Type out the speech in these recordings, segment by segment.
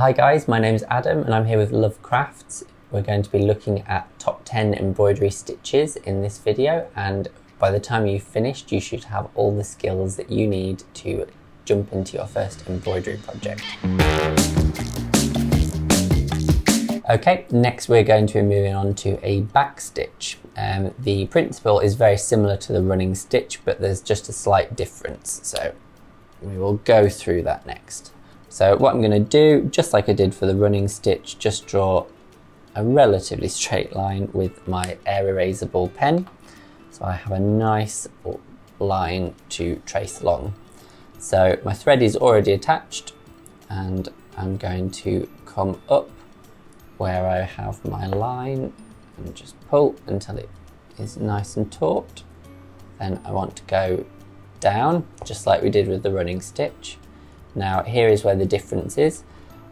Hi guys, my name's Adam and I'm here with Love Crafts. We're going to be looking at top 10 embroidery stitches in this video, and by the time you've finished you should have all the skills that you need to jump into your first embroidery project. Okay, next we're going to be moving on to a back stitch. The principle is very similar to the running stitch, but there's just a slight difference, so we will go through that next. So what I'm going to do, just like I did for the running stitch, just draw a relatively straight line with my air erasable pen. So I have a nice line to trace along. So my thread is already attached and I'm going to come up where I have my line and just pull until it is nice and taut. Then I want to go down, just like we did with the running stitch. Now here is where the difference is.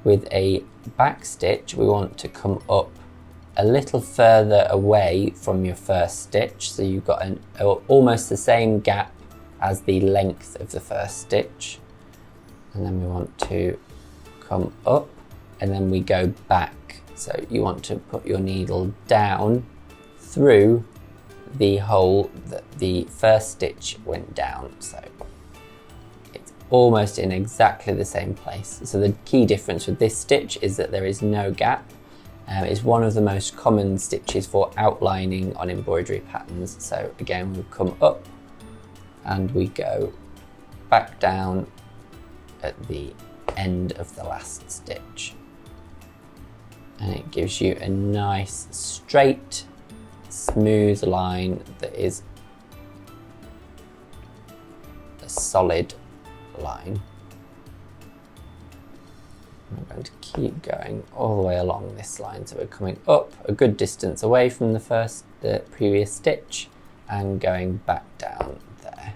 With a back stitch we want to come up a little further away from your first stitch, so you've got almost the same gap as the length of the first stitch, and then we want to come up and then we go back. So you want to put your needle down through the hole that the first stitch went down, so it's almost in exactly the same place. So the key difference with this stitch is that there is no gap. It's one of the most common stitches for outlining on embroidery patterns. So again, we'll come up and we go back down at the end of the last stitch. And it gives you a nice, straight, smooth line that is a solid line. I'm going to keep going all the way along this line, so we're coming up a good distance away from the previous stitch and going back down there.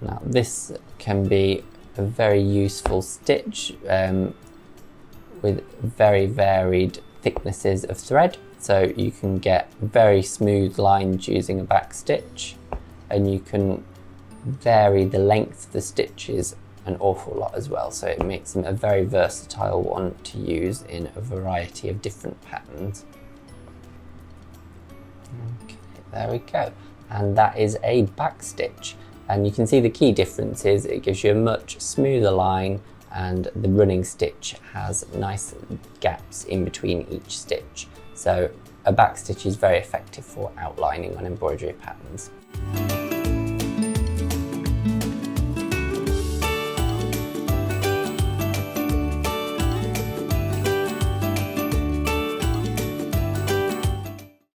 Now this can be a very useful stitch with very varied thicknesses of thread. So you can get very smooth lines using a back stitch, and you can vary the length of the stitches an awful lot as well. So it makes them a very versatile one to use in a variety of different patterns. Okay, there we go. And that is a back stitch. And you can see the key difference is it gives you a much smoother line, and the running stitch has nice gaps in between each stitch. So a back stitch is very effective for outlining on embroidery patterns.